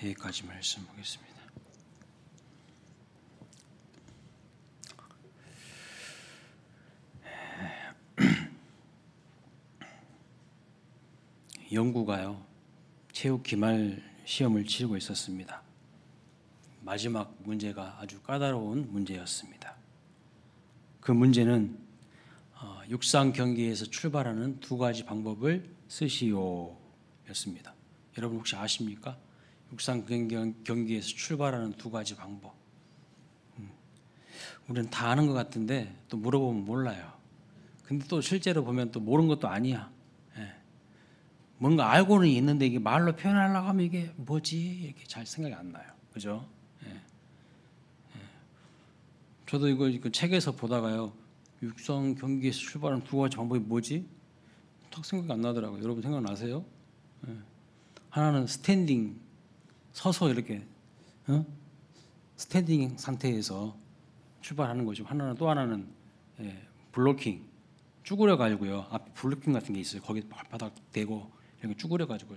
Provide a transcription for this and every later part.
여기까지 말씀하겠습니다. 영구가요 체육 기말 시험을 치르고 있었습니다. 마지막 문제가 아주 까다로운 문제였습니다. 그 문제는 육상 경기에서 출발하는 두 가지 방법을 쓰시오 였습니다. 여러분 혹시 아십니까? 육상 경기에서 출발하는 두 가지 방법. 우리는 다 아는 것 같은데 또 물어보면 몰라요. 근데 또 실제로 보면 또 모르는 것도 아니야. 뭔가 알고는 있는데 이게 말로 표현하려고 하면 이게 뭐지? 이렇게 잘 생각이 안 나요. 그죠? 저도 이거 책에서 보다가요. 육상 경기에서 출발하는 두 가지 방법이 뭐지? 딱 생각이 안 나더라고요. 여러분 생각나세요? 하나는 스탠딩, 서서 이렇게 스탠딩 상태에서 출발하는 것이고 또 하나는 블로킹, 쭈그려 가지고요. 앞에 블로킹 같은 게 있어요. 거기 발바닥 대고 이렇게 쭈그려 가지고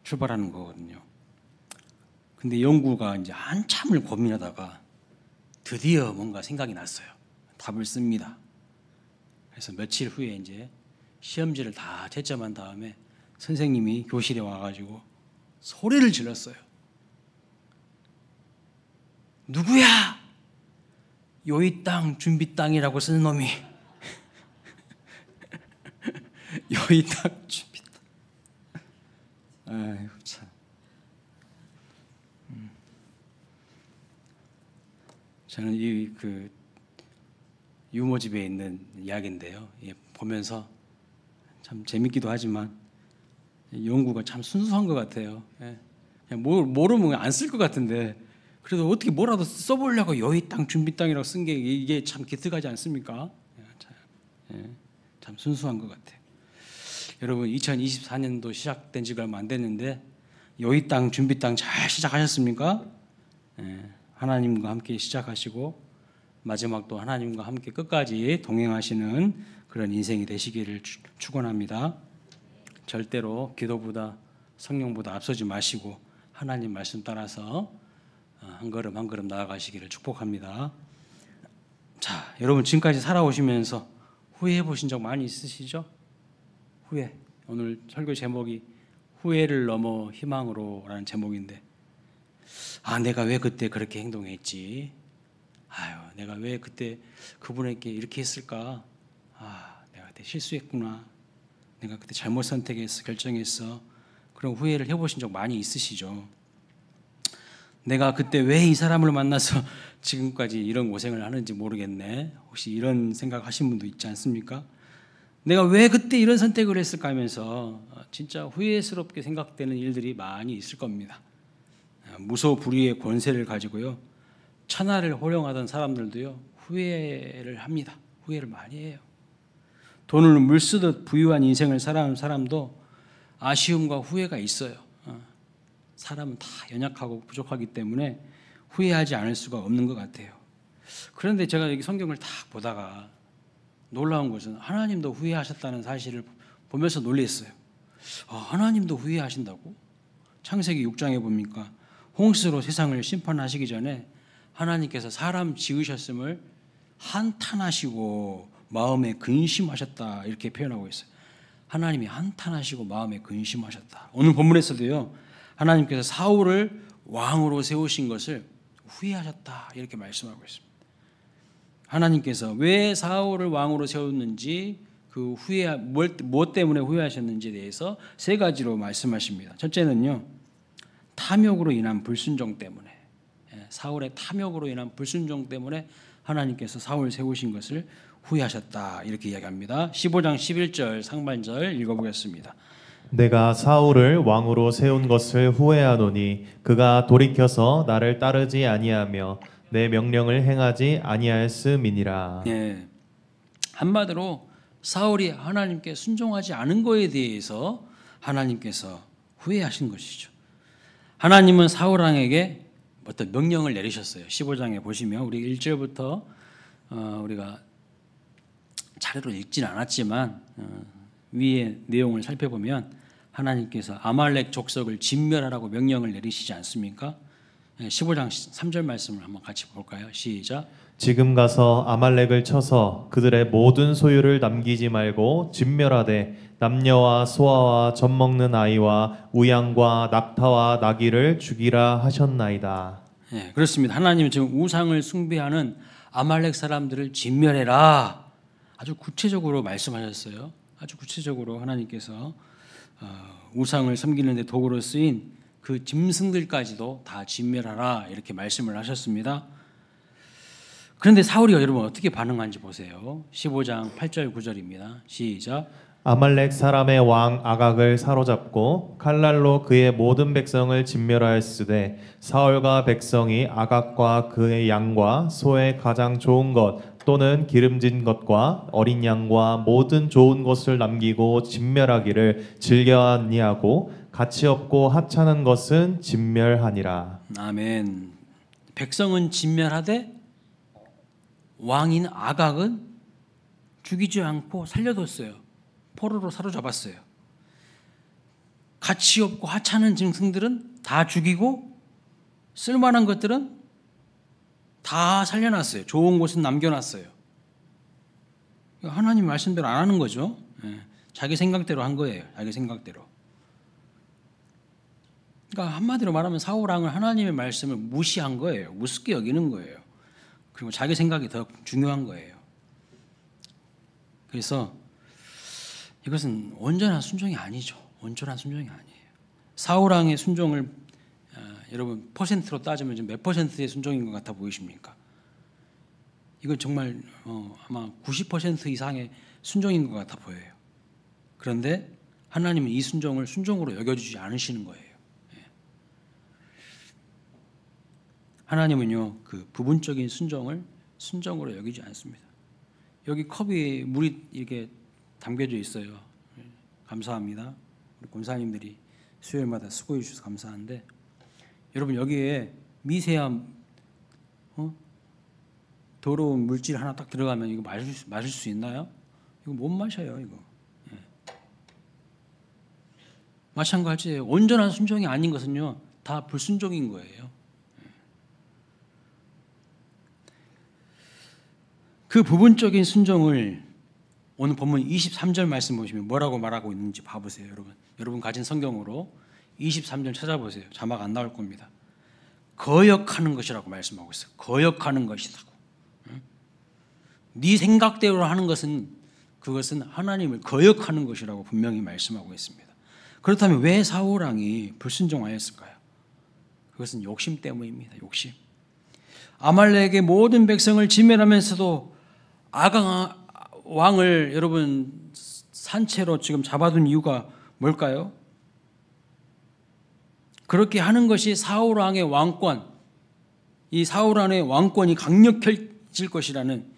출발하는 거거든요. 근데 영구가 이제 한참을 고민하다가 드디어 뭔가 생각이 났어요. 답을 씁니다. 그래서 며칠 후에 이제 시험지를 다 채점한 다음에 선생님이 교실에 와가지고 소리를 질렀어요. 누구야? 요이 땅 준비 땅이라고 쓰는 놈이 요이 땅 준비 땅. 아이고 참. 저는 이 유모집에 있는 이야기인데요. 보면서 참 재밌기도 하지만 영구가 참 순수한 것 같아요. 그냥 모르면 안 쓸 것 같은데 그래도 어떻게 뭐라도 써보려고 여의 땅 준비 땅이라고 쓴 게 이게 참 기특하지 않습니까? 참 순수한 것 같아요. 여러분 2024년도 시작된 지가 얼마 안 됐는데 여의 땅 준비 땅 잘 시작하셨습니까? 하나님과 함께 시작하시고 마지막도 하나님과 함께 끝까지 동행하시는 그런 인생이 되시기를 축원합니다. 절대로 기도보다 성령보다 앞서지 마시고 하나님 말씀 따라서 한 걸음 한 걸음 나아가시기를 축복합니다. 자, 여러분 지금까지 살아오시면서 후회해 보신 적 많이 있으시죠? 후회. 오늘 설교 제목이 후회를 넘어 희망으로라는 제목인데 내가 왜 그때 그렇게 행동했지? 내가 왜 그때 그분에게 이렇게 했을까? 내가 그때 실수했구나. 내가 그때 잘못 선택했어, 결정했어. 그런 후회를 해보신 적 많이 있으시죠? 내가 그때 왜 이 사람을 만나서 지금까지 이런 고생을 하는지 모르겠네. 혹시 이런 생각하신 분도 있지 않습니까? 내가 왜 그때 이런 선택을 했을까 하면서 진짜 후회스럽게 생각되는 일들이 많이 있을 겁니다. 무소불위의 권세를 가지고요. 천하를 호령하던 사람들도요. 후회를 합니다. 후회를 많이 해요. 돈을 물쓰듯 부유한 인생을 살아가는 사람도 아쉬움과 후회가 있어요. 사람은 다 연약하고 부족하기 때문에 후회하지 않을 수가 없는 것 같아요. 그런데 제가 여기 성경을 딱 보다가 놀라운 것은 하나님도 후회하셨다는 사실을 보면서 놀랐어요. 하나님도 후회하신다고? 창세기 6장에 보니까 홍수로 세상을 심판하시기 전에 하나님께서 사람 지으셨음을 한탄하시고 마음에 근심하셨다 이렇게 표현하고 있어요. 하나님이 한탄하시고 마음에 근심하셨다. 오늘 본문에서도요. 하나님께서 사울을 왕으로 세우신 것을 후회하셨다 이렇게 말씀하고 있습니다. 하나님께서 왜 사울을 왕으로 세웠는지 그 후회 무엇 때문에 후회하셨는지에 대해서 세 가지로 말씀하십니다. 첫째는요. 탐욕으로 인한 불순종 때문에 사울의 탐욕으로 인한 불순종 때문에 하나님께서 사울 세우신 것을 후회하셨다 이렇게 이야기합니다. 15장 11절 상반절 읽어보겠습니다. 내가 사울을 왕으로 세운 것을 후회하노니 그가 돌이켜서 나를 따르지 아니하며 내 명령을 행하지 아니하였음이니라. 한마디로 사울이 하나님께 순종하지 않은 것에 대해서 하나님께서 후회하신 것이죠. 하나님은 사울 왕에게 어떤 명령을 내리셨어요. 15장에 보시면 우리 1절부터 우리가 차례로 읽지는 않았지만 위의 내용을 살펴보면 하나님께서 아말렉 족속을 진멸하라고 명령을 내리시지 않습니까? 15장 3절 말씀을 한번 같이 볼까요? 시작. 지금 가서 아말렉을 쳐서 그들의 모든 소유를 남기지 말고 진멸하되 남녀와 소아와 젖 먹는 아이와 우양과 낙타와 나귀를 죽이라 하셨나이다. 네, 그렇습니다. 하나님은 지금 우상을 숭배하는 아말렉 사람들을 진멸해라. 아주 구체적으로 말씀하셨어요. 아주 구체적으로 하나님께서 우상을 섬기는 데 도구로 쓰인 그 짐승들까지도 다 진멸하라 이렇게 말씀을 하셨습니다. 그런데 사울이 여러분 어떻게 반응한지 보세요. 15장 8절 9절입니다. 시작. 아말렉 사람의 왕 아각을 사로잡고 칼날로 그의 모든 백성을 진멸하였으되 사울과 백성이 아각과 그의 양과 소의 가장 좋은 것 또는 기름진 것과 어린 양과 모든 좋은 것을 남기고 진멸하기를 즐겨 아니하고 가치 없고 하찮은 것은 진멸하니라. 아멘. 백성은 진멸하되 왕인 아각은 죽이지 않고 살려뒀어요. 포로로 사로잡았어요. 가치 없고 하찮은 짐승들은 다 죽이고 쓸만한 것들은 다 살려놨어요. 좋은 곳은 남겨놨어요. 하나님 말씀대로 안 하는 거죠. 자기 생각대로 한 거예요. 자기 생각대로. 그러니까 한마디로 말하면 사울 왕은 하나님의 말씀을 무시한 거예요. 우습게 여기는 거예요. 그리고 자기 생각이 더 중요한 거예요. 그래서 이것은 온전한 순종이 아니죠. 온전한 순종이 아니에요. 사울 왕의 순종을 여러분 퍼센트로 따지면 좀 몇 퍼센트의 순종인 것 같아 보이십니까? 이건 정말 아마 90% 이상의 순종인 것 같아 보여요. 그런데 하나님은 이 순종을 순종으로 여겨주지 않으시는 거예요. 하나님은요 그 부분적인 순종을 순종으로 여기지 않습니다. 여기 컵이 물이 이렇게 담겨져 있어요. 감사합니다. 우리 권사님들이 수요일마다 수고해 주셔서 감사한데 여러분 여기에 미세한 더러운 물질 하나 딱 들어가면 이거 마실 수 있나요? 이거 못 마셔요. 이거. 마찬가지예요. 온전한 순종이 아닌 것은요 다 불순종인 거예요. 그 부분적인 순종을 오늘 본문 23절 말씀 보시면 뭐라고 말하고 있는지 봐보세요. 여러분 가진 성경으로 23절 찾아보세요. 자막 안 나올 겁니다. 거역하는 것이라고 말씀하고 있어요. 거역하는 것이라고. 네 생각대로 하는 것은 그것은 하나님을 거역하는 것이라고 분명히 말씀하고 있습니다. 그렇다면 왜 사울 왕이 불순종하였을까요? 그것은 욕심 때문입니다. 욕심. 아말렉의 모든 백성을 진멸하면서도 아각 왕을 여러분 산채로 지금 잡아둔 이유가 뭘까요? 그렇게 하는 것이 사울 왕의 왕권, 이 사울 왕의 왕권이 강력해질 것이라는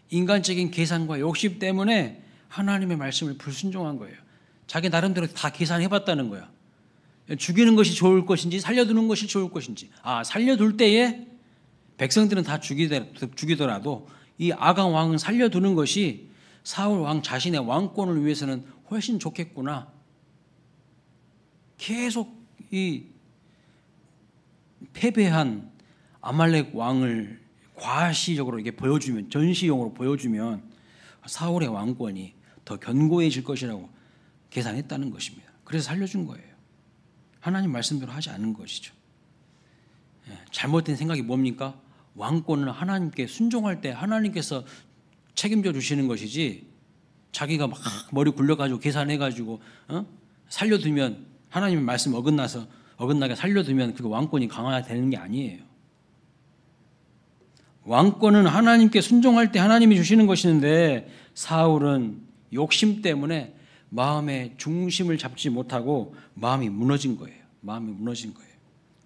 인간적인 계산과 욕심 때문에 하나님의 말씀을 불순종한 거예요. 자기 나름대로 다 계산해봤다는 거야. 죽이는 것이 좋을 것인지 살려두는 것이 좋을 것인지. 살려둘 때에 백성들은 다 죽이더라도 이 아각 왕은 살려두는 것이 사울 왕 자신의 왕권을 위해서는 훨씬 좋겠구나. 계속 이 패배한 아말렉 왕을 과시적으로 이게 보여주면, 전시용으로 보여주면 사울의 왕권이 더 견고해질 것이라고 계산했다는 것입니다. 그래서 살려준 거예요. 하나님 말씀대로 하지 않은 것이죠. 잘못된 생각이 뭡니까? 왕권은 하나님께 순종할 때 하나님께서 책임져 주시는 것이지 자기가 막 머리 굴려가지고 계산해가지고 살려두면 하나님의 말씀 어긋나게 살려두면 그 왕권이 강화되는 게 아니에요. 왕권은 하나님께 순종할 때 하나님이 주시는 것이는데 사울은 욕심 때문에 마음의 중심을 잡지 못하고 마음이 무너진 거예요. 마음이 무너진 거예요.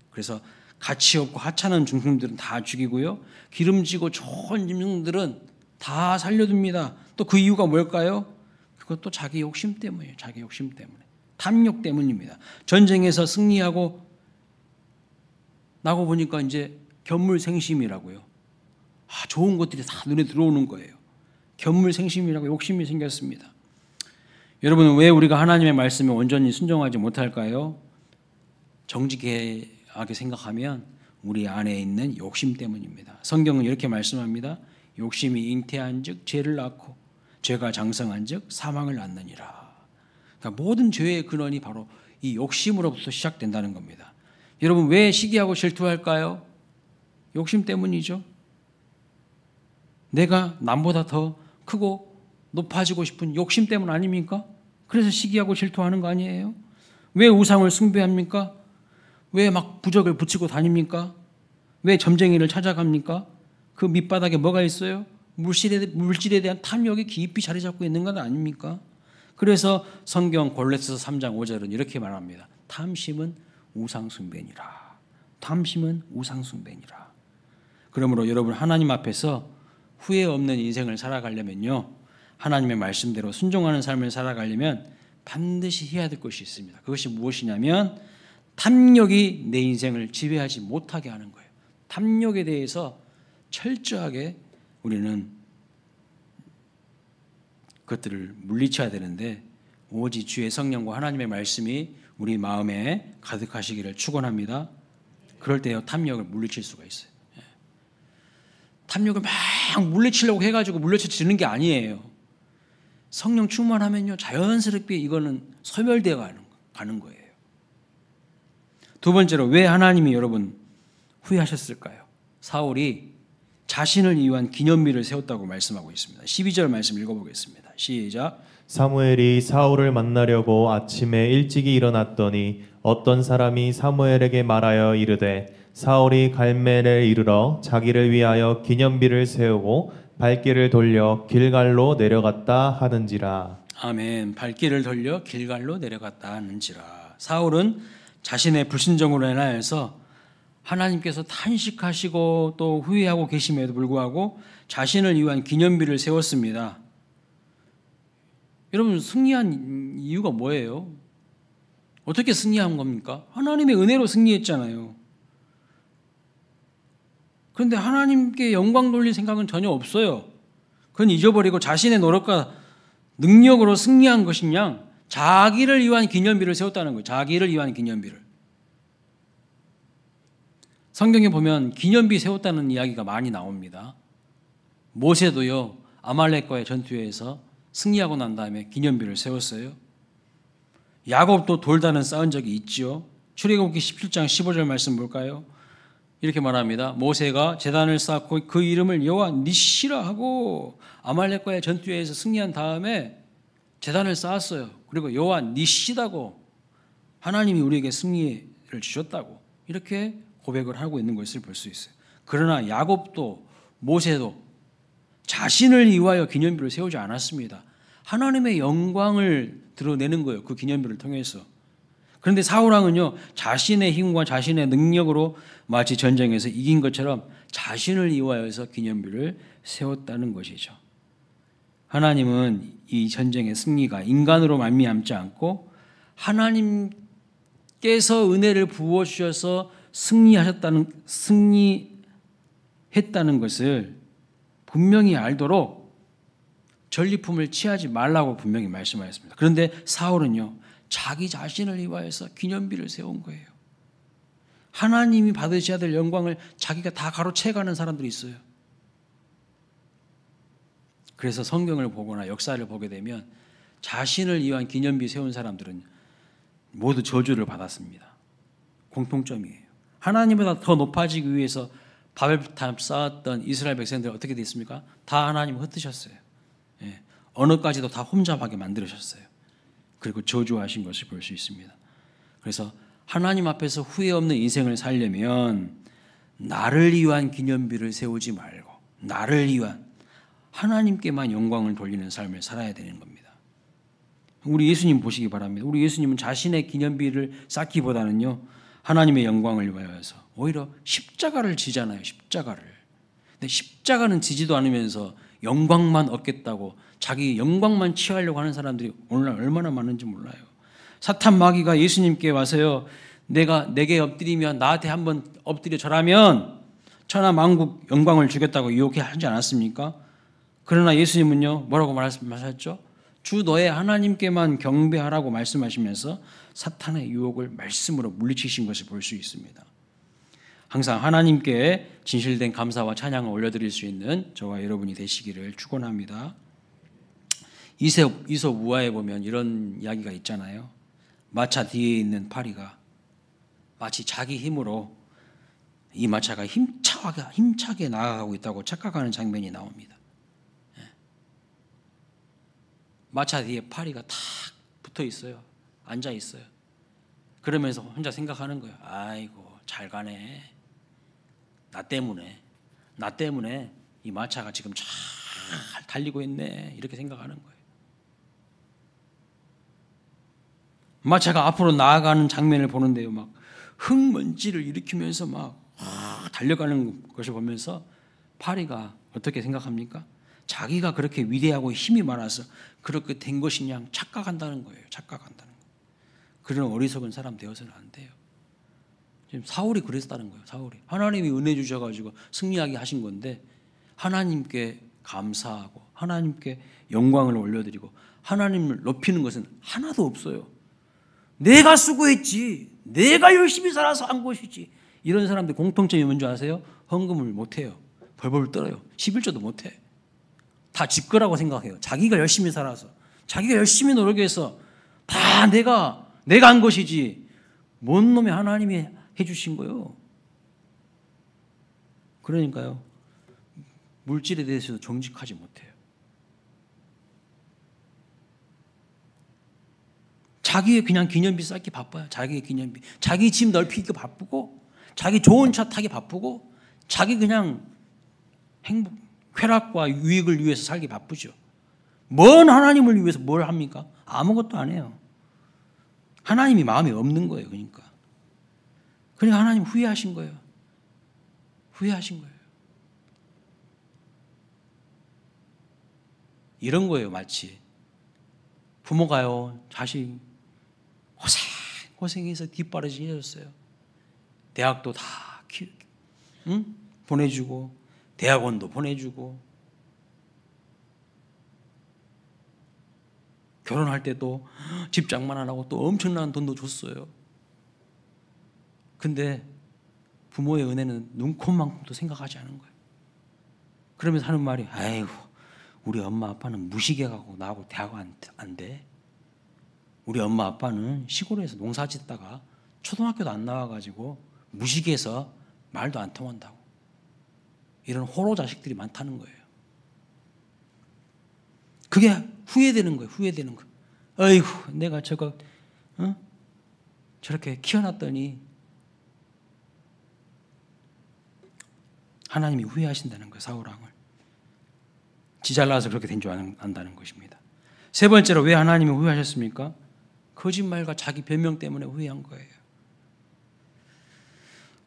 그래서 가치 없고 하찮은 짐승들은 다 죽이고요. 기름지고 좋은 짐승들은 다 살려둡니다. 또 그 이유가 뭘까요? 그것도 자기 욕심 때문이에요. 자기 욕심 때문에. 탐욕 때문입니다. 전쟁에서 승리하고 나고 보니까 이제 견물생심이라고요. 좋은 것들이 다 눈에 들어오는 거예요. 견물생심이라고 욕심이 생겼습니다. 여러분, 왜 우리가 하나님의 말씀에 온전히 순종하지 못할까요? 정직하게 생각하면 우리 안에 있는 욕심 때문입니다. 성경은 이렇게 말씀합니다. 욕심이 잉태한 즉 죄를 낳고 죄가 장성한 즉 사망을 낳느니라. 그러니까 모든 죄의 근원이 바로 이 욕심으로부터 시작된다는 겁니다. 여러분, 왜 시기하고 질투할까요? 욕심 때문이죠. 내가 남보다 더 크고 높아지고 싶은 욕심 때문 아닙니까? 그래서 시기하고 질투하는 거 아니에요? 왜 우상을 숭배합니까? 왜 막 부적을 붙이고 다닙니까? 왜 점쟁이를 찾아갑니까? 그 밑바닥에 뭐가 있어요? 물질에 대한 탐욕이 깊이 자리 잡고 있는 건 아닙니까? 그래서 성경 골로새서 3장 5절은 이렇게 말합니다. 탐심은 우상숭배니라. 탐심은 우상숭배니라. 그러므로 여러분, 하나님 앞에서 후회 없는 인생을 살아가려면요, 하나님의 말씀대로 순종하는 삶을 살아가려면 반드시 해야 될 것이 있습니다. 그것이 무엇이냐면 탐욕이 내 인생을 지배하지 못하게 하는 거예요. 탐욕에 대해서 철저하게 우리는 그것들을 물리쳐야 되는데, 오직 주의 성령과 하나님의 말씀이 우리 마음에 가득하시기를 축원합니다. 그럴 때요, 탐욕을 물리칠 수가 있어요. 탐욕을 막 물리치려고 해가지고 물리치는 게 아니에요. 성령 충만하면요, 자연스럽게 이거는 소멸되어 가는 거예요. 두 번째로, 왜 하나님이 여러분 후회하셨을까요? 사울이 자신을 위한 기념비를 세웠다고 말씀하고 있습니다. 12절 말씀 읽어보겠습니다. 시작. 사무엘이 사울을 만나려고 아침에 일찍이 일어났더니 어떤 사람이 사무엘에게 말하여 이르되 사울이 갈멜에 이르러 자기를 위하여 기념비를 세우고 발길을 돌려 길갈로 내려갔다 하는지라. 아멘. 발길을 돌려 길갈로 내려갔다 하는지라. 사울은 자신의 불순종으로 인하여서 하나님께서 탄식하시고 또 후회하고 계심에도 불구하고 자신을 위한 기념비를 세웠습니다. 여러분, 승리한 이유가 뭐예요? 어떻게 승리한 겁니까? 하나님의 은혜로 승리했잖아요. 그런데 하나님께 영광 돌릴 생각은 전혀 없어요. 그건 잊어버리고 자신의 노력과 능력으로 승리한 것이냐, 자기를 위한 기념비를 세웠다는 거예요. 자기를 위한 기념비를. 성경에 보면 기념비 세웠다는 이야기가 많이 나옵니다. 모세도요, 아말렉과의 전투에서 승리하고 난 다음에 기념비를 세웠어요. 야곱도 돌다는 쌓은 적이 있죠. 출애굽기 17장 15절 말씀 볼까요? 이렇게 말합니다. 모세가 제단을 쌓고 그 이름을 여호와 니시라 하고 아말렉과의 전투에서 승리한 다음에 제단을 쌓았어요. 그리고 여호와 니시다고, 하나님이 우리에게 승리를 주셨다고 이렇게 고백을 하고 있는 것을 볼 수 있어요. 그러나 야곱도 모세도 자신을 위하여 기념비를 세우지 않았습니다. 하나님의 영광을 드러내는 거예요. 그 기념비를 통해서. 그런데 사울왕은요, 자신의 힘과 자신의 능력으로 마치 전쟁에서 이긴 것처럼 자신을 위하여서 기념비를 세웠다는 것이죠. 하나님은 이 전쟁의 승리가 인간으로 말미암지 않고 하나님께서 은혜를 부어주셔서 승리했다는 것을 분명히 알도록 전리품을 취하지 말라고 분명히 말씀하셨습니다. 그런데 사울은요, 자기 자신을 위하여서 기념비를 세운 거예요. 하나님이 받으셔야 될 영광을 자기가 다 가로채가는 사람들이 있어요. 그래서 성경을 보거나 역사를 보게 되면 자신을 위한 기념비 세운 사람들은 모두 저주를 받았습니다. 공통점이에요. 하나님보다 더 높아지기 위해서 바벨탑 쌓았던 이스라엘 백성들 어떻게 됐습니까? 다 하나님 흩으셨어요. 언어까지도 다 혼잡하게 만들으셨어요. 그리고 저주하신 것을 볼 수 있습니다. 그래서 하나님 앞에서 후회 없는 인생을 살려면 나를 위한 기념비를 세우지 말고 나를 위한 하나님께만 영광을 돌리는 삶을 살아야 되는 겁니다. 우리 예수님 보시기 바랍니다. 우리 예수님은 자신의 기념비를 쌓기보다는요, 하나님의 영광을 위하여서 오히려 십자가를 지잖아요. 십자가를. 근데 십자가는 지지도 않으면서 영광만 얻겠다고 자기 영광만 취하려고 하는 사람들이 오늘날 얼마나 많은지 몰라요. 사탄 마귀가 예수님께 와서요, 내게 엎드리면, 나한테 한번 엎드려 절하면 천하 만국 영광을 주겠다고 유혹해 하지 않았습니까? 그러나 예수님은요, 뭐라고 말하셨죠? 주 너의 하나님께만 경배하라고 말씀하시면서 사탄의 유혹을 말씀으로 물리치신 것을 볼 수 있습니다. 항상 하나님께 진실된 감사와 찬양을 올려드릴 수 있는 저와 여러분이 되시기를 축원합니다. 이솝 우화에 보면 이런 이야기가 있잖아요. 마차 뒤에 있는 파리가 마치 자기 힘으로 이 마차가 힘차게 나아가고 있다고 착각하는 장면이 나옵니다. 마차 뒤에 파리가 탁 붙어 있어요. 앉아 있어요. 그러면서 혼자 생각하는 거예요. 아이고 잘 가네. 나 때문에 이 마차가 지금 잘 달리고 있네. 이렇게 생각하는 거예요. 마차가 앞으로 나아가는 장면을 보는데요. 막 흙먼지를 일으키면서 막 달려가는 것을 보면서 파리가 어떻게 생각합니까? 자기가 그렇게 위대하고 힘이 많아서 그렇게 된 것이냐 착각한다는 거예요. 착각한다는 거예요. 그런 어리석은 사람 되어서는 안 돼요. 지금 사울이 그랬다는 거예요. 사울이 하나님이 은혜 주셔가지고 승리하게 하신 건데 하나님께 감사하고 하나님께 영광을 올려드리고 하나님을 높이는 것은 하나도 없어요. 내가 수고했지, 내가 열심히 살아서 한 것이지. 이런 사람들 공통점이 뭔지 아세요? 헌금을 못해요. 벌벌 떨어요. 11조도 못해. 다 지 거라고 생각해요. 자기가 열심히 살아서, 자기가 열심히 노력해서 다 내가 한 것이지 뭔 놈의 하나님이 해주신 거예요. 그러니까요, 물질에 대해서도 정직하지 못해요. 자기의 그냥 기념비 쌓기 바빠요. 자기의 기념비, 자기 집 넓히기 바쁘고, 자기 좋은 차 타기 바쁘고, 자기 그냥 쾌락과 유익을 위해서 살기 바쁘죠. 뭔 하나님을 위해서 뭘 합니까? 아무것도 안 해요. 하나님이 마음에 없는 거예요. 그러니까 하나님 후회하신 거예요. 후회하신 거예요. 이런 거예요. 마치 부모가요, 자식 고생해서 뒷바라지 해줬어요. 대학도 다 보내주고 대학원도 보내주고 결혼할 때도 집 장만 안 하고 또 엄청난 돈도 줬어요. 근데 부모의 은혜는 눈코만큼도 생각하지 않은 거예요. 그러면서 하는 말이, 아이고 우리 엄마 아빠는 무식해 가고 나하고 대학원 안 돼. 우리 엄마 아빠는 시골에서 농사 짓다가 초등학교도 안 나와가지고 무식해서 말도 안 통한다고. 이런 호로 자식들이 많다는 거예요. 그게 후회되는 거예요. 후회되는 거. 아이고 내가 저렇게 키워놨더니 하나님이 후회하신다는 거예요. 사울왕을. 지 잘나서 그렇게 된 줄 안다는 것입니다. 세 번째로 왜 하나님이 후회하셨습니까? 거짓말과 자기 변명 때문에 후회한 거예요.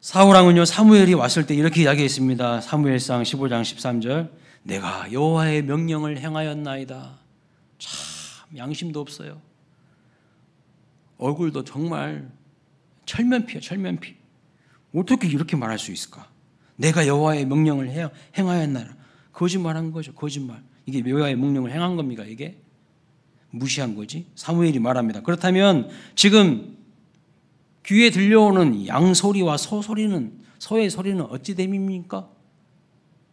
사울왕은요, 사무엘이 왔을 때 이렇게 이야기했습니다. 사무엘상 15장 13절, 내가 여호와의 명령을 행하였나이다. 참 양심도 없어요. 얼굴도 정말 철면피야, 철면피. 어떻게 이렇게 말할 수 있을까? 내가 여호와의 명령을 행하였나이다. 거짓말한 거죠. 거짓말. 이게 여호와의 명령을 행한 겁니까? 이게 무시한 거지. 사무엘이 말합니다. 그렇다면 지금 귀에 들려오는 양 소리와 소의 소리는 어찌 됨입니까?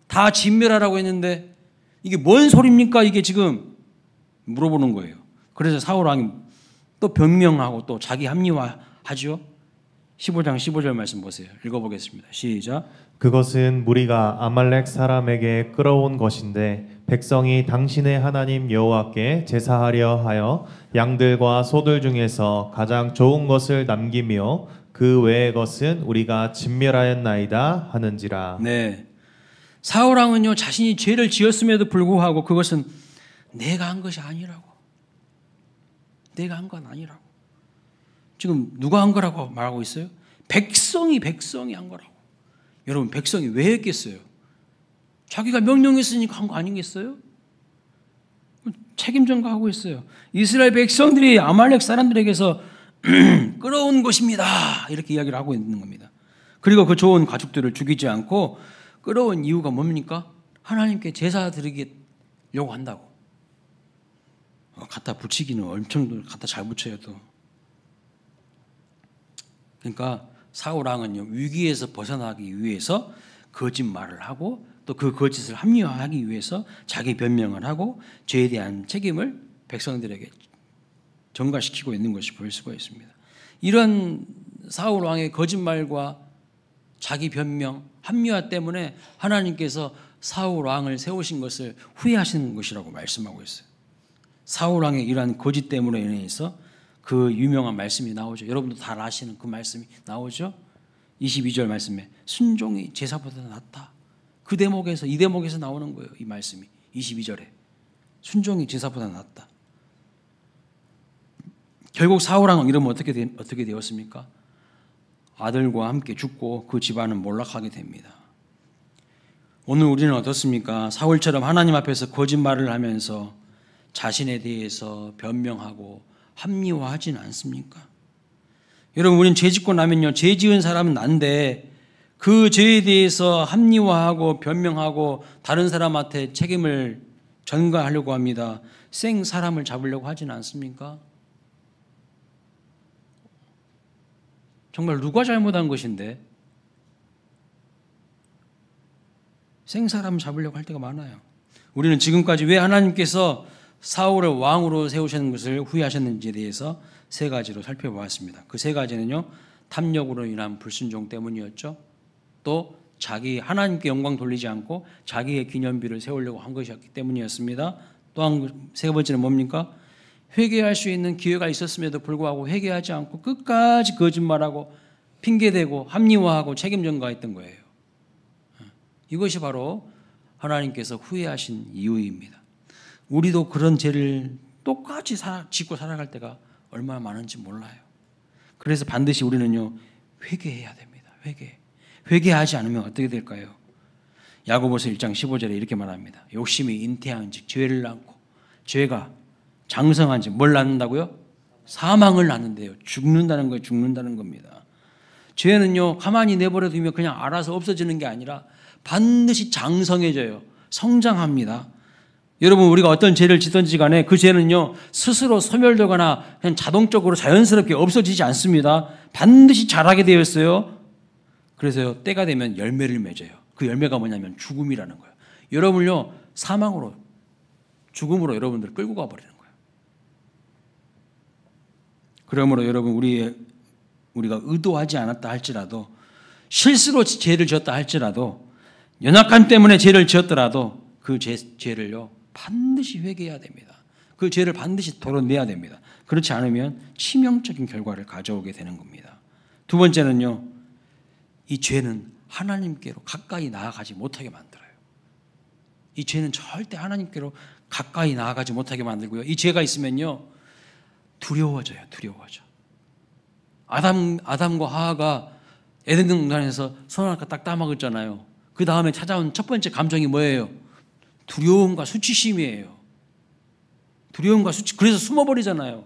다 진멸하라고 했는데 이게 뭔 소리입니까? 이게 지금 물어보는 거예요. 그래서 사울 왕이 또 변명하고 또 자기 합리화하죠. 15장 15절 말씀 보세요. 읽어보겠습니다. 시작. 그것은 무리가 아말렉 사람에게 끌어온 것인데 백성이 당신의 하나님 여호와께 제사하려 하여 양들과 소들 중에서 가장 좋은 것을 남기며 그 외의 것은 우리가 진멸하였나이다 하는지라. 네, 사울 왕은요 자신이 죄를 지었음에도 불구하고 그것은 내가 한 것이 아니라고, 내가 한 건 아니라고. 지금 누가 한 거라고 말하고 있어요? 백성이 한 거라고. 여러분, 백성이 왜 했겠어요? 자기가 명령했으니까 한 거 아니겠어요? 책임 전가하고 있어요. 이스라엘 백성들이 아말렉 사람들에게서 끌어온 것입니다. 이렇게 이야기를 하고 있는 겁니다. 그리고 그 좋은 가축들을 죽이지 않고 끌어온 이유가 뭡니까? 하나님께 제사 드리려고 한다고. 갖다 붙이기는 엄청 갖다 잘 붙여요 또. 그러니까 사울 왕은요 위기에서 벗어나기 위해서 거짓말을 하고 또 그 거짓을 합리화하기 위해서 자기 변명을 하고 죄에 대한 책임을 백성들에게 전가시키고 있는 것이 보일 수가 있습니다. 이런 사울 왕의 거짓말과 자기 변명, 합리화 때문에 하나님께서 사울 왕을 세우신 것을 후회하시는 것이라고 말씀하고 있어요. 사울 왕의 이러한 거짓 때문에 인해서 그 유명한 말씀이 나오죠. 여러분도 다 아시는 그 말씀이 나오죠. 22절 말씀에 순종이 제사보다 낫다. 그 대목에서 이 대목에서 나오는 거예요. 이 말씀이 22절에 순종이 제사보다 낫다. 결국 사울 왕은 이러면 어떻게 되었습니까? 아들과 함께 죽고 그 집안은 몰락하게 됩니다. 오늘 우리는 어떻습니까? 사울처럼 하나님 앞에서 거짓말을 하면서 자신에 대해서 변명하고 합리화하지는 않습니까? 여러분 우리는 죄 짓고 나면요 죄 지은 사람은 난데 그 죄에 대해서 합리화하고 변명하고 다른 사람한테 책임을 전가하려고 합니다. 생 사람을 잡으려고 하지는 않습니까? 정말 누가 잘못한 것인데 생 사람을 잡으려고 할 때가 많아요. 우리는 지금까지 왜 하나님께서 사울을 왕으로 세우시는 것을 후회하셨는지에 대해서 세 가지로 살펴보았습니다. 그 세 가지는요 탐욕으로 인한 불순종 때문이었죠. 또 자기 하나님께 영광 돌리지 않고 자기의 기념비를 세우려고 한 것이었기 때문이었습니다. 또한 세 번째는 뭡니까? 회개할 수 있는 기회가 있었음에도 불구하고 회개하지 않고 끝까지 거짓말하고 핑계대고 합리화하고 책임 전가했던 거예요. 이것이 바로 하나님께서 후회하신 이유입니다. 우리도 그런 죄를 똑같이 짓고 살아갈 때가 얼마나 많은지 몰라요. 그래서 반드시 우리는요 회개해야 됩니다. 회개하지 않으면 어떻게 될까요? 야고보서 1장 15절에 이렇게 말합니다. 욕심이 잉태한즉 죄를 낳고 죄가 장성한즉 뭘 낳는다고요? 사망을 낳는데요. 죽는다는 거예요. 죽는다는 겁니다. 죄는요 가만히 내버려 두면 그냥 알아서 없어지는 게 아니라 반드시 장성해져요. 성장합니다. 여러분 우리가 어떤 죄를 짓든지 간에 그 죄는요 스스로 소멸되거나 그냥 자동적으로 자연스럽게 없어지지 않습니다. 반드시 자라게 되어 있어요. 그래서요 때가 되면 열매를 맺어요. 그 열매가 뭐냐면 죽음이라는 거예요. 여러분을요 사망으로 죽음으로 여러분들을 끌고 가버리는 거예요. 그러므로 여러분 우리가 의도하지 않았다 할지라도 실수로 죄를 지었다 할지라도 연약함 때문에 죄를 지었더라도 그 죄를요 반드시 회개해야 됩니다. 그 죄를 반드시 덜어내야 됩니다. 그렇지 않으면 치명적인 결과를 가져오게 되는 겁니다. 두 번째는요 이 죄는 하나님께로 가까이 나아가지 못하게 만들어요. 이 죄는 절대 하나님께로 가까이 나아가지 못하게 만들고요. 이 죄가 있으면요 두려워져요. 아담과 하하가 에덴 동산에서 선악과 딱 따먹었잖아요. 그 다음에 찾아온 첫 번째 감정이 뭐예요? 두려움과 수치심이에요. 그래서 숨어버리잖아요.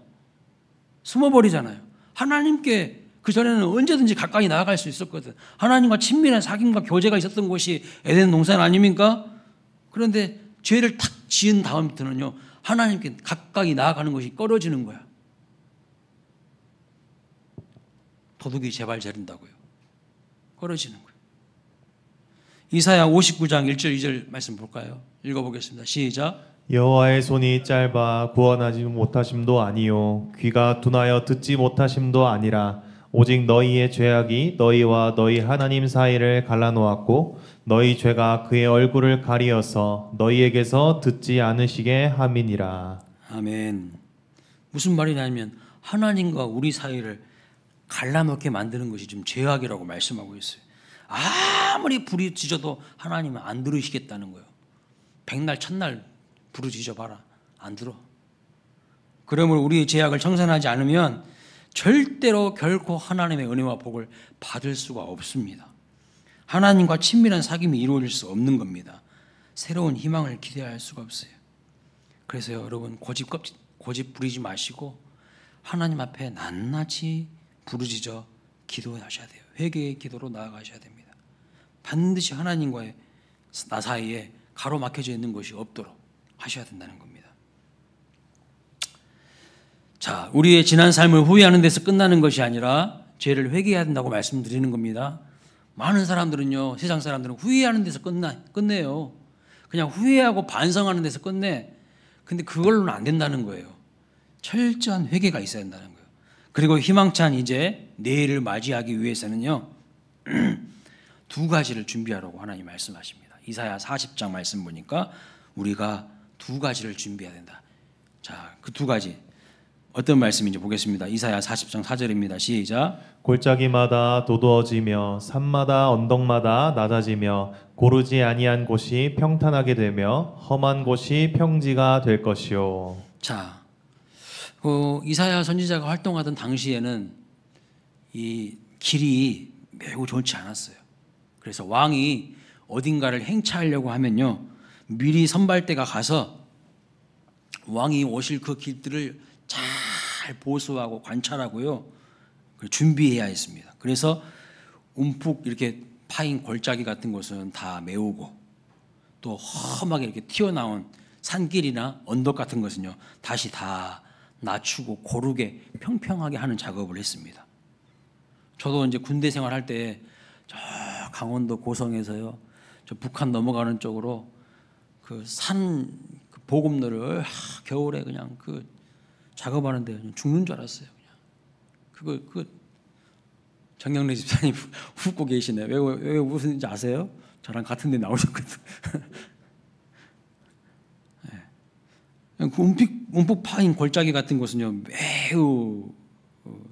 하나님께 그전에는 언제든지 가까이 나아갈 수 있었거든. 하나님과 친밀한 사귐과 교제가 있었던 곳이 에덴 동산 아닙니까? 그런데 죄를 탁 지은 다음부터는요 하나님께 가까이 나아가는 것이 꺼려지는 거야. 도둑이 제발 저른다고요. 꺼려지는 거예요. 이사야 59장 1절 2절 말씀 볼까요? 읽어보겠습니다. 시작. 여호와의 손이 짧아 구원하지 못하심도 아니요 귀가 둔하여 듣지 못하심도 아니라 오직 너희의 죄악이 너희와 너희 하나님 사이를 갈라놓았고 너희 죄가 그의 얼굴을 가리어서 너희에게서 듣지 않으시게 함이니라. 아멘. 무슨 말이냐면 하나님과 우리 사이를 갈라놓게 만드는 것이 지금 죄악이라고 말씀하고 있어요. 아무리 부르짖어도 하나님은 안 들으시겠다는 거예요. 백날 천날 부르짖어봐라. 안 들어. 그러므로 우리의 죄악을 청산하지 않으면 절대로 결코 하나님의 은혜와 복을 받을 수가 없습니다. 하나님과 친밀한 사귐이 이루어질 수 없는 겁니다. 새로운 희망을 기대할 수가 없어요. 그래서 여러분 고집 부리지 마시고 하나님 앞에 낱낱이 부르짖어 기도하셔야 돼요. 회개의 기도로 나아가셔야 됩니다. 반드시 하나님과의 나 사이에 가로막혀져 있는 것이 없도록 하셔야 된다는 겁니다. 자, 우리의 지난 삶을 후회하는 데서 끝나는 것이 아니라 죄를 회개해야 된다고 말씀드리는 겁니다. 많은 사람들은요, 세상 사람들은 후회하는 데서 끝내요. 그냥 후회하고 반성하는 데서 끝내. 근데 그걸로는 안 된다는 거예요. 철저한 회개가 있어야 된다는 거예요. 그리고 희망찬 이제 내일을 맞이하기 위해서는요, 두 가지를 준비하라고 하나님 말씀하십니다. 이사야 40장 말씀 보니까 우리가 두 가지를 준비해야 된다. 자, 그 두 가지 어떤 말씀인지 보겠습니다. 이사야 40장 4절입니다. 시작. 골짜기마다 도두어지며 산마다 언덕마다 낮아지며 고르지 아니한 곳이 평탄하게 되며 험한 곳이 평지가 될 것이요. 자, 이사야 선지자가 활동하던 당시에는 이 길이 매우 좋지 않았어요. 그래서 왕이 어딘가를 행차하려고 하면요, 미리 선발대가 가서 왕이 오실 그 길들을 잘 보수하고 관찰하고요, 준비해야 했습니다. 그래서 움푹 이렇게 파인 골짜기 같은 곳은 다 메우고, 또 험하게 이렇게 튀어나온 산길이나 언덕 같은 것은요, 다시 다 낮추고 고르게 평평하게 하는 작업을 했습니다. 저도 이제 군대 생활할 때 저 강원도 고성에서요, 저 북한 넘어가는 쪽으로 그 산 보급로를 겨울에 그냥 그 작업하는데 죽는 줄 알았어요. 그냥 그 정경래 집사님 웃고 계시네. 왜 웃으는지 아세요? 저랑 같은 데 나오셨거든. 네. 그 움푹 파인 골짜기 같은 곳은요, 매우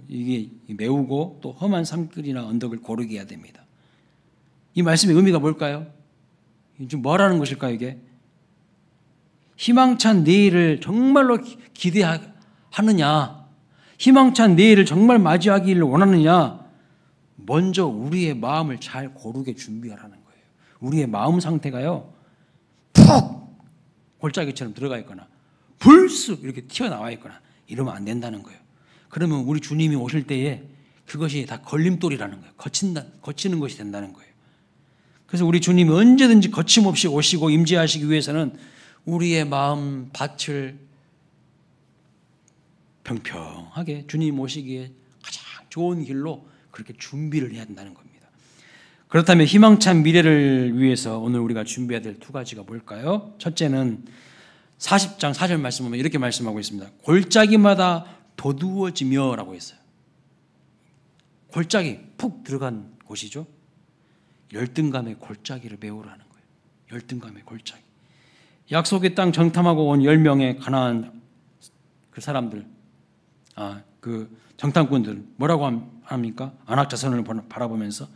이게 메우고 또 험한 산길이나 언덕을 고르게 해야 됩니다. 이 말씀의 의미가 뭘까요? 지금 뭐라는 것일까요, 이게? 희망찬 내일을 정말로 기대하느냐, 희망찬 내일을 정말 맞이하기를 원하느냐, 먼저 우리의 마음을 잘 고르게 준비하라는 거예요. 우리의 마음 상태가요, 푹 골짜기처럼 들어가 있거나 불쑥 이렇게 튀어나와 있거나 이러면 안 된다는 거예요. 그러면 우리 주님이 오실 때에 그것이 다 걸림돌이라는 거예요. 거치는 것이 된다는 거예요. 그래서 우리 주님이 언제든지 거침없이 오시고 임재하시기 위해서는 우리의 마음 밭을 평평하게 주님 오시기에 가장 좋은 길로 그렇게 준비를 해야 된다는 겁니다. 그렇다면 희망찬 미래를 위해서 오늘 우리가 준비해야 될 두 가지가 뭘까요? 첫째는 40장 4절 말씀 보면 이렇게 말씀하고 있습니다. 골짜기마다 도두어지며 라고 했어요. 골짜기 푹 들어간 곳이죠. 열등감의 골짜기를 메우라는 거예요. 열등감의 골짜기. 약속의 땅 정탐하고 온 10명의 가나안 그 사람들, 그 정탐꾼들 뭐라고 합니까? 안악 자손을 바라보면서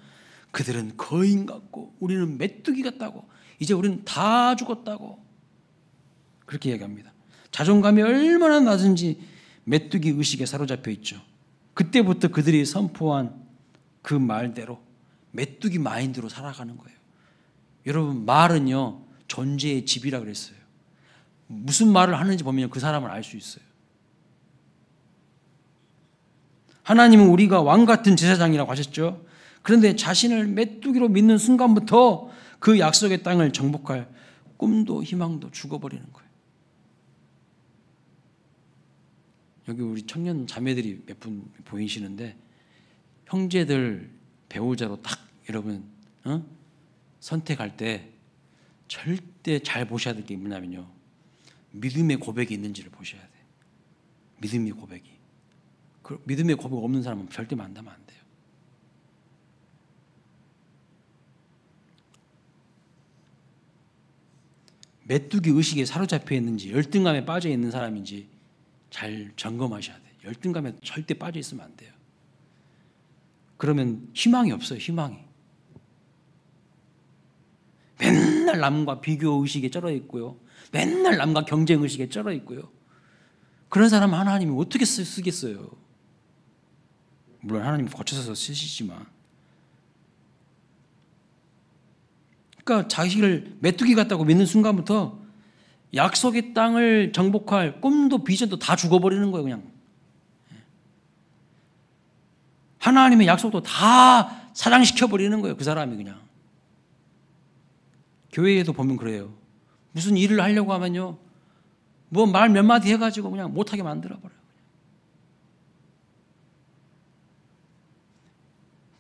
그들은 거인 같고 우리는 메뚜기 같다고, 이제 우리는 다 죽었다고 그렇게 얘기합니다. 자존감이 얼마나 낮은지 메뚜기 의식에 사로잡혀 있죠. 그때부터 그들이 선포한 그 말대로 메뚜기 마인드로 살아가는 거예요. 여러분, 말은요 존재의 집이라 그랬어요. 무슨 말을 하는지 보면 그 사람을 알 수 있어요. 하나님은 우리가 왕 같은 제사장이라고 하셨죠. 그런데 자신을 메뚜기로 믿는 순간부터 그 약속의 땅을 정복할 꿈도 희망도 죽어버리는 거예요. 여기 우리 청년 자매들이 몇 분 보이시는데, 형제들 배우자로 딱 여러분 선택할 때 절대 잘 보셔야 될 게 뭐냐면요, 믿음의 고백이 있는지를 보셔야 돼요. 믿음의 고백이. 그 믿음의 고백 없는 사람은 절대 만나면 안 돼요. 메뚜기 의식에 사로잡혀 있는지, 열등감에 빠져 있는 사람인지 잘 점검하셔야 돼요. 열등감에 절대 빠져 있으면 안 돼요. 그러면 희망이 없어요. 희망이. 맨날 남과 비교 의식에 쩔어 있고요, 맨날 남과 경쟁 의식에 쩔어 있고요. 그런 사람 하나님이 어떻게 쓰겠어요? 물론 하나님 고쳐서 쓰시지만. 그러니까 자식을 메뚜기 같다고 믿는 순간부터 약속의 땅을 정복할 꿈도 비전도 다 죽어버리는 거예요. 그냥 하나님의 약속도 다 사장시켜버리는 거예요. 그 사람이 그냥. 교회에도 보면 그래요. 무슨 일을 하려고 하면요, 뭐 말 몇 마디 해가지고 그냥 못하게 만들어버려요.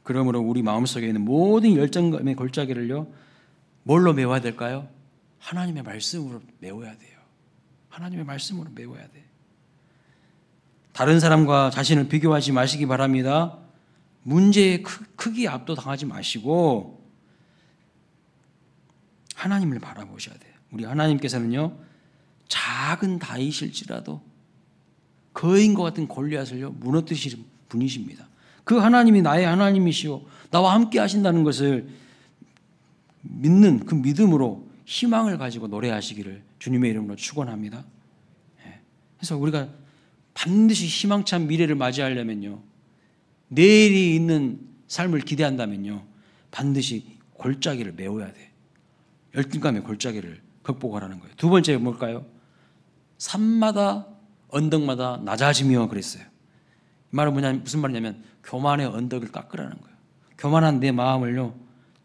그러므로 우리 마음속에 있는 모든 열정감의 골짜기를요, 뭘로 메워야 될까요? 하나님의 말씀으로 메워야 돼요. 하나님의 말씀으로 메워야 돼. 다른 사람과 자신을 비교하지 마시기 바랍니다. 문제의 크기에 압도당하지 마시고 하나님을 바라보셔야 돼요. 우리 하나님께서는요, 작은 다윗일지라도 거인과 같은 골리앗을요 무너뜨리시는 분이십니다. 그 하나님이 나의 하나님이시오, 나와 함께 하신다는 것을 믿는 그 믿음으로 희망을 가지고 노래하시기를 주님의 이름으로 축원합니다. 그래서 우리가 반드시 희망찬 미래를 맞이하려면요, 내일이 있는 삶을 기대한다면요, 반드시 골짜기를 메워야 돼. 열등감의 골짜기를 극복하라는 거예요. 두 번째 뭘까요? 산마다 언덕마다 낮아지며 그랬어요. 이 말은 무슨 말이냐면 교만의 언덕을 깎으라는 거예요. 교만한 내 마음을요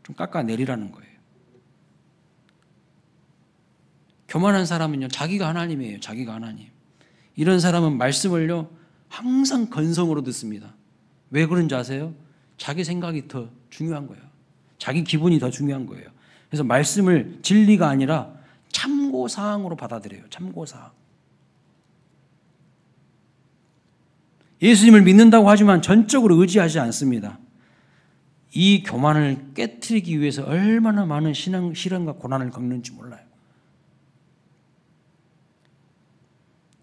좀 깎아내리라는 거예요. 교만한 사람은요 자기가 하나님이에요. 자기가 하나님. 이런 사람은 말씀을요 항상 건성으로 듣습니다. 왜 그런지 아세요? 자기 생각이 더 중요한 거예요. 자기 기분이 더 중요한 거예요. 그래서 말씀을 진리가 아니라 참고사항으로 받아들여요. 참고사항. 예수님을 믿는다고 하지만 전적으로 의지하지 않습니다. 이 교만을 깨트리기 위해서 얼마나 많은 시련과 고난을 겪는지 몰라요.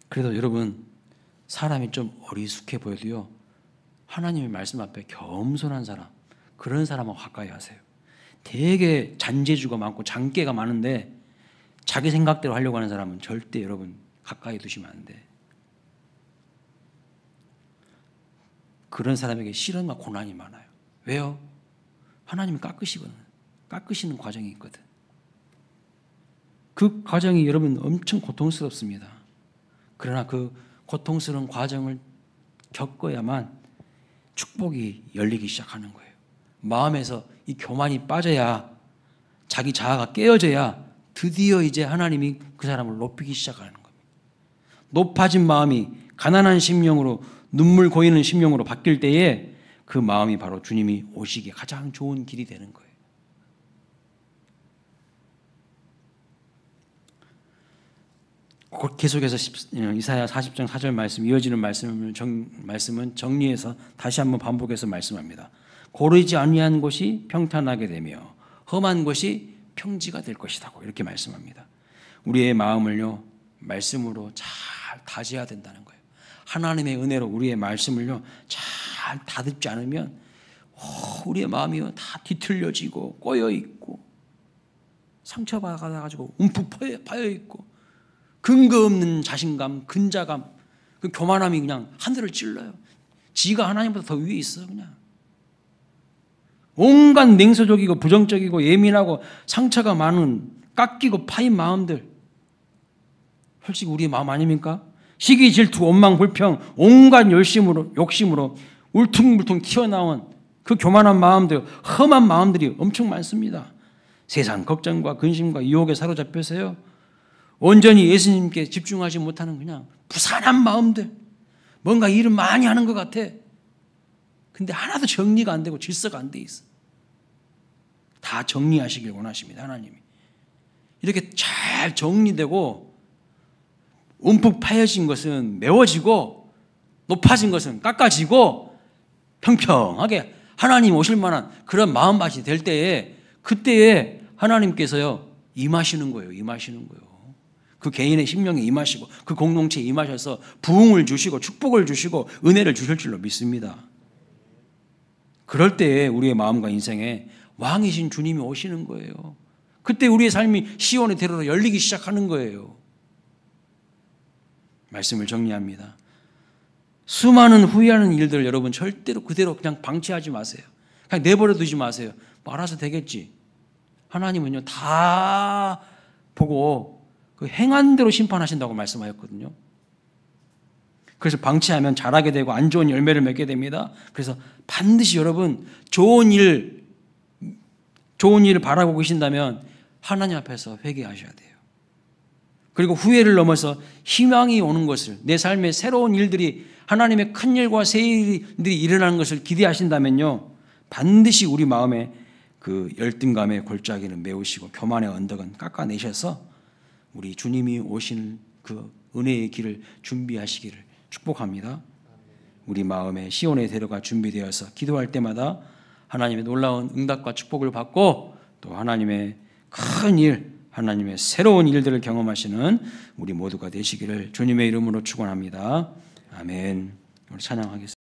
그래도 여러분, 사람이 좀 어리숙해 보여도요, 하나님의 말씀 앞에 겸손한 사람, 그런 사람하고 가까이 하세요. 되게 잔재주가 많고 장깨가 많은데 자기 생각대로 하려고 하는 사람은 절대 여러분 가까이 두시면 안 돼. 그런 사람에게 시련과 고난이 많아요. 왜요? 하나님이 깎으시거든. 깎으시는 과정이 있거든. 그 과정이 여러분 엄청 고통스럽습니다. 그러나 그 고통스러운 과정을 겪어야만 축복이 열리기 시작하는 거예요. 마음에서 이 교만이 빠져야, 자기 자아가 깨어져야 드디어 이제 하나님이 그 사람을 높이기 시작하는 겁니다. 높아진 마음이 가난한 심령으로, 눈물 고이는 심령으로 바뀔 때에 그 마음이 바로 주님이 오시기에 가장 좋은 길이 되는 거예요. 계속해서 이사야 40장 4절 말씀, 이어지는 말씀은 정리해서 다시 한번 반복해서 말씀합니다. 고르지 아니한 곳이 평탄하게 되며 험한 곳이 평지가 될 것이라고 이렇게 말씀합니다. 우리의 마음을요 말씀으로 잘 다져야 된다는 거예요. 하나님의 은혜로 우리의 말씀을요 잘 다듬지 않으면 우리의 마음이 다 뒤틀려지고 꼬여 있고 상처받아가지고 움푹 파여 있고 근거 없는 자신감, 근자감, 그 교만함이 그냥 하늘을 찔러요. 지가 하나님보다 더 위에 있어. 그냥 온갖 냉소적이고 부정적이고 예민하고 상처가 많은 깎이고 파인 마음들, 솔직히 우리의 마음 아닙니까? 시기, 질투, 원망, 불평, 온갖 욕심으로 울퉁불퉁 튀어나온 그 교만한 마음들, 험한 마음들이 엄청 많습니다. 세상 걱정과 근심과 유혹에 사로잡혀서요 온전히 예수님께 집중하지 못하는 그냥 부산한 마음들, 뭔가 일을 많이 하는 것 같아. 근데 하나도 정리가 안 되고 질서가 안 돼 있어. 다 정리하시길 원하십니다. 하나님이 이렇게 잘 정리되고 움푹 파여진 것은 메워지고 높아진 것은 깎아지고 평평하게 하나님 오실 만한 그런 마음밭이 될 때에, 그때에 하나님께서요 임하시는 거예요. 임하시는 거예요. 그 개인의 심령에 임하시고 그 공동체에 임하셔서 부흥을 주시고 축복을 주시고 은혜를 주실 줄로 믿습니다. 그럴 때에 우리의 마음과 인생에 왕이신 주님이 오시는 거예요. 그때 우리의 삶이 시온의 대로로 열리기 시작하는 거예요. 말씀을 정리합니다. 수많은 후회하는 일들 여러분 절대로 그대로 그냥 방치하지 마세요. 그냥 내버려 두지 마세요. 뭐 알아서 되겠지. 하나님은요 다 보고 그 행한 대로 심판하신다고 말씀하셨거든요. 그래서 방치하면 잘하게 되고 안 좋은 열매를 맺게 됩니다. 그래서 반드시 여러분 좋은 일을 바라고 계신다면 하나님 앞에서 회개하셔야 돼요. 그리고 후회를 넘어서 희망이 오는 것을, 내 삶에 새로운 일들이, 하나님의 큰 일과 새 일들이 일어나는 것을 기대하신다면요 반드시 우리 마음에 그 열등감의 골짜기는 메우시고 교만의 언덕은 깎아내셔서 우리 주님이 오시는 그 은혜의 길을 준비하시기를 축복합니다. 우리 마음에 시온의 대로가 준비되어서 기도할 때마다 하나님의 놀라운 응답과 축복을 받고 또 하나님의 큰 일, 하나님의 새로운 일들을 경험하시는 우리 모두가 되시기를 주님의 이름으로 축원합니다. 아멘. 우리 찬양하겠습니다.